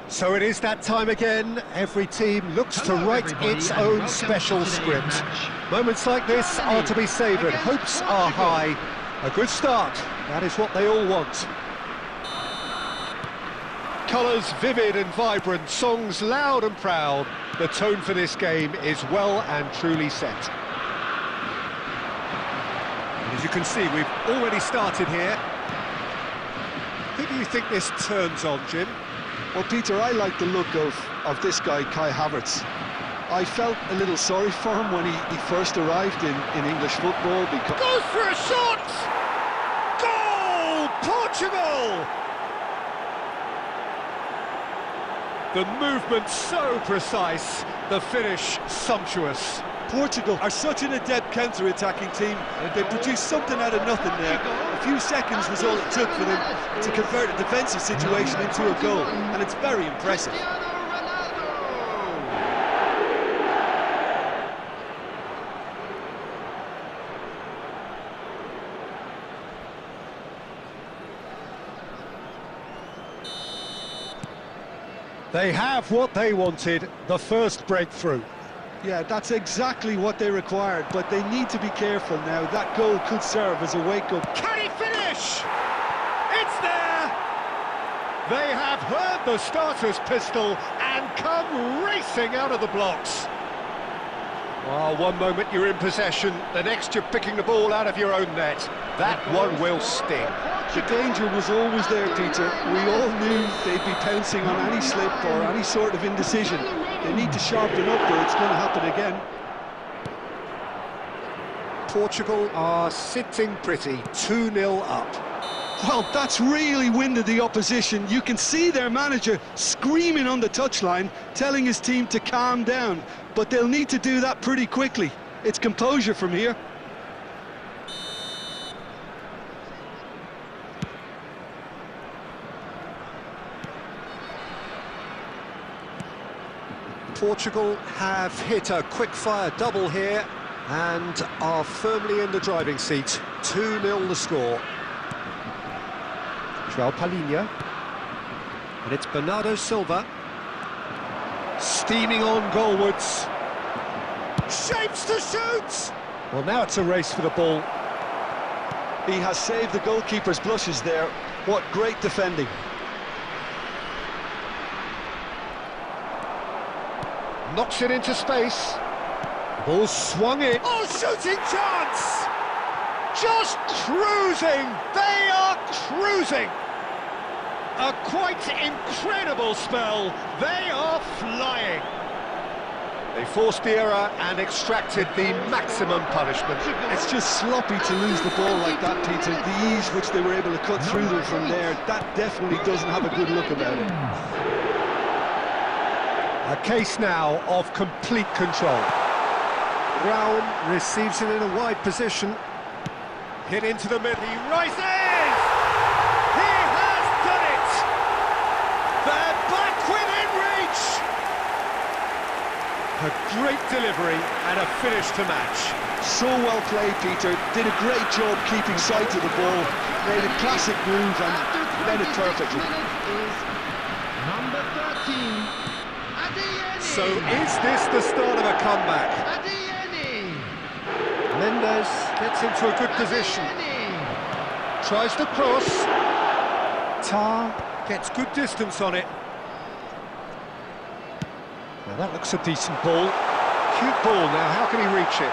So it is that time again. Every team looks to write its own special script. Moments like this are to be savoured. Hopes are high. A good start. That is what they all want. Colours vivid and vibrant, songs loud and proud. The tone for this game is well and truly set. And as you can see, we've already started here. Who do you think this turns on, Jim? Well, Peter, I like the look of this guy, Kai Havertz. I felt a little sorry for him when he first arrived in English football because... Goes for a shot! Goal! Portugal! The movement so precise, the finish sumptuous. Portugal are such an adept counter-attacking team. They produced something out of nothing there. A few seconds was all it took for them to convert a defensive situation into a goal, and it's very impressive. They have what they wanted, the first breakthrough. Yeah, that's exactly what they required, but they need to be careful now. That goal could serve as a wake-up. Can he finish? It's there! They have heard the starter's pistol and come racing out of the blocks. Oh, one moment you're in possession, the next you're picking the ball out of your own net. That one will sting. The danger was always there, Peter. We all knew they'd be pouncing on any slip or any sort of indecision. They need to sharpen up or it's going to happen again. Portugal are sitting pretty, 2-0 up. Well, that's really winded the opposition. You can see their manager screaming on the touchline, telling his team to calm down. But they'll need to do that pretty quickly. It's composure from here. Portugal have hit a quick-fire double here and are firmly in the driving seat. 2-0 the score. João Palhinha. And it's Bernardo Silva. Steaming on goalwards. Shapes to shoot! Well, now it's a race for the ball. He has saved the goalkeeper's blushes there. What great defending. Knocks it into space. Ball swung in. Oh, shooting chance! Just cruising! They are cruising! A quite incredible spell. They are flying. They forced the error and extracted the maximum punishment. It's just sloppy to lose the ball like that, Peter. The ease which they were able to cut through them from there, that definitely doesn't have a good look about it. A case now of complete control. Brown receives it in a wide position. Hit into the middle. He rises! He has done it! They're back within reach! A great delivery and a finish to match. So well played, Peter. Did a great job keeping sight of the ball. Made a classic move and led it perfectly. Number 13. So is this the start of a comeback? Mendes gets into a good position. Tries to cross. Tar gets good distance on it. Now that looks a decent ball. Cute ball now, how can he reach it?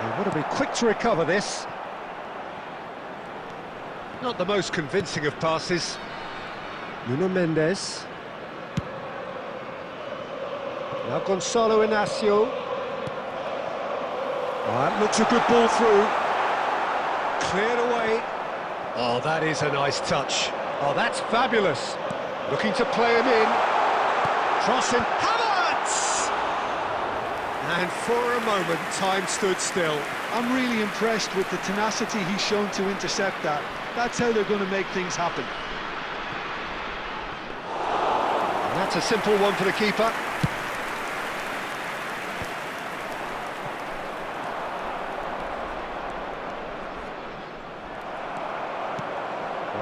They want to be quick to recover this. Not the most convincing of passes. Nuno Mendes. Now Gonzalo Inacio. That looks a good ball through. Cleared away. Oh, that is a nice touch. Oh, that's fabulous. Looking to play him in. Crossing. Havertz! And for a moment, time stood still. I'm really impressed with the tenacity he's shown to intercept that. That's how they're going to make things happen. And that's a simple one for the keeper.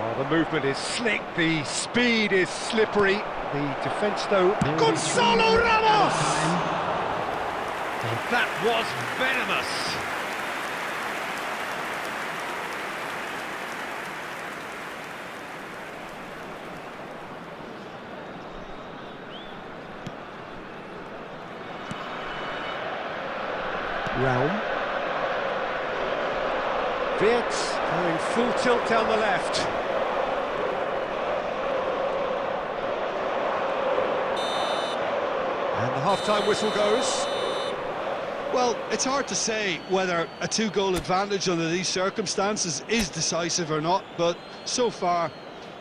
Oh, the movement is slick, the speed is slippery, the defence though... Gonzalo Ramos! Oh, that was venomous! Realm. Wirtz going full tilt down the left. And the half-time whistle goes. Well, it's hard to say whether a two-goal advantage under these circumstances is decisive or not, but so far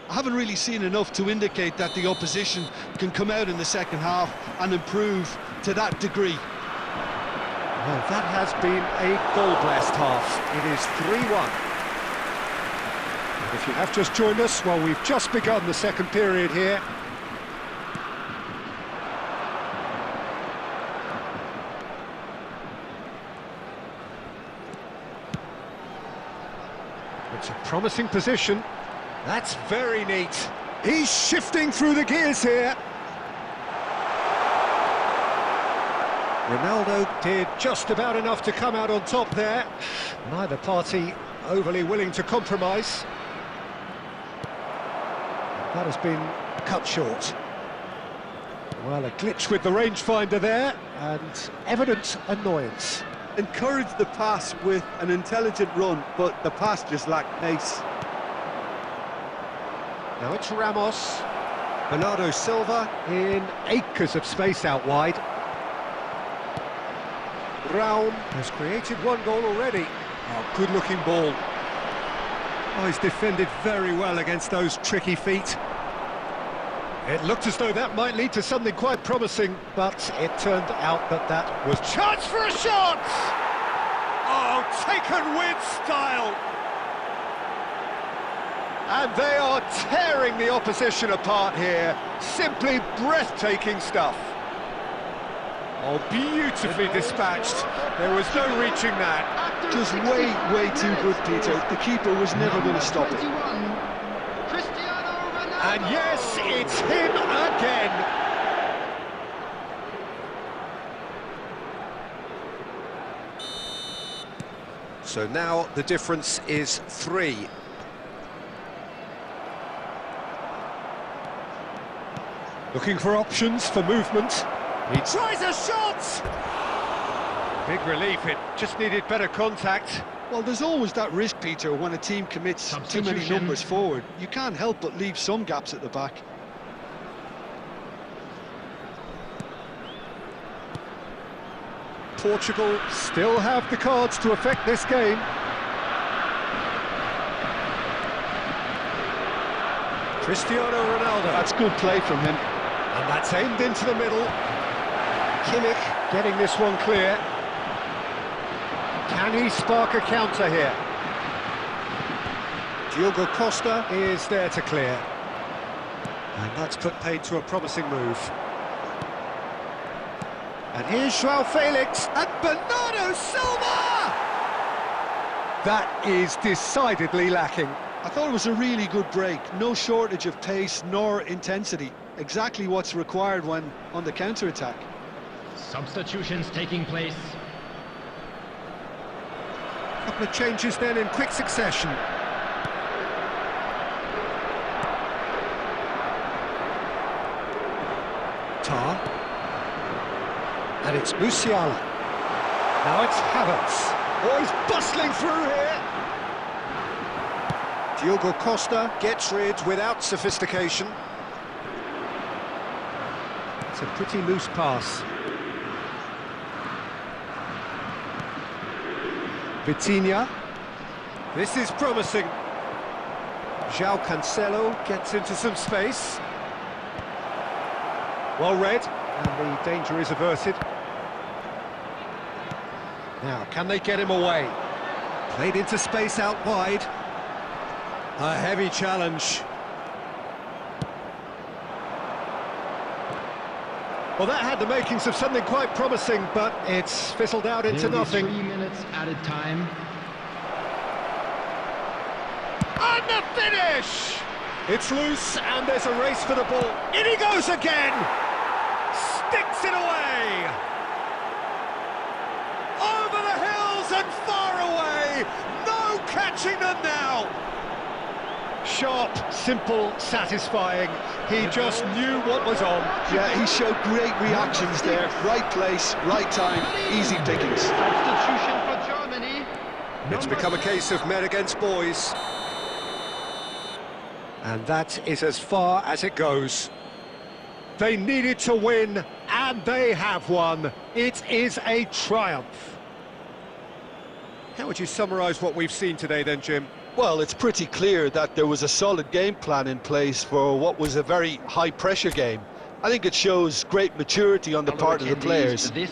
I haven't really seen enough to indicate that the opposition can come out in the second half and improve to that degree. Well, that has been a goal-blessed half. It is 3-1. And if you have just joined us, well, we've just begun the second period here. It's a promising position. That's very neat. He's shifting through the gears here. Ronaldo did just about enough to come out on top there. Neither party overly willing to compromise. That has been cut short. Well, a glitch with the rangefinder there, and evident annoyance. Encouraged the pass with an intelligent run, but the pass just lacked pace. Now it's Ramos. Bernardo Silva in acres of space out wide. Raum has created one goal already. Oh, good-looking ball. Oh, he's defended very well against those tricky feet. It looked as though that might lead to something quite promising, but it turned out that that was... Chance for a shot! Oh, taken with style! And they are tearing the opposition apart here. Simply breathtaking stuff. Oh, beautifully dispatched. There was no reaching that. Just way too good, Peter. The keeper was never going to stop it. And yes, it's him again. So now the difference is 3. Looking for options for movement. He tries a shot! Big relief, it just needed better contact. Well, there's always that risk, Peter, when a team commits too many numbers forward. You can't help but leave some gaps at the back. Portugal still have the cards to affect this game. Cristiano Ronaldo. That's good play from him. And that's aimed into the middle. Kimmich getting this one clear. Can he spark a counter here? Diogo Costa is there to clear. And that's put paid to a promising move. And here's João Felix and Bernardo Silva! That is decidedly lacking. I thought it was a really good break. No shortage of pace nor intensity. Exactly what's required when on the counter-attack. Substitutions taking place. A couple of changes then in quick succession. Tar. And it's Musiala. Now it's Havertz. Oh, he's bustling through here. Diogo Costa gets rid without sophistication. It's a pretty loose pass. Vitinha. This is promising. João Cancelo gets into some space. Well read, and the danger is averted. Now, can they get him away? Played into space out wide. A heavy challenge. Well, that had the makings of something quite promising, but it's fizzled out into nothing. 3 minutes added time. And the finish! It's loose, and there's a race for the ball. In he goes again! Sticks it away! Over the hills and far away! No catching them now! Sharp, simple, satisfying. He just knew what was on. Yeah, he showed great reactions there. Right place, right time, easy pickings. Substitution for Germany. It's become a case of men against boys. And that is as far as it goes. They needed to win, and they have won. It is a triumph. How would you summarise what we've seen today then, Jim? Well, it's pretty clear that there was a solid game plan in place for what was a very high-pressure game. I think it shows great maturity on the part of the players. This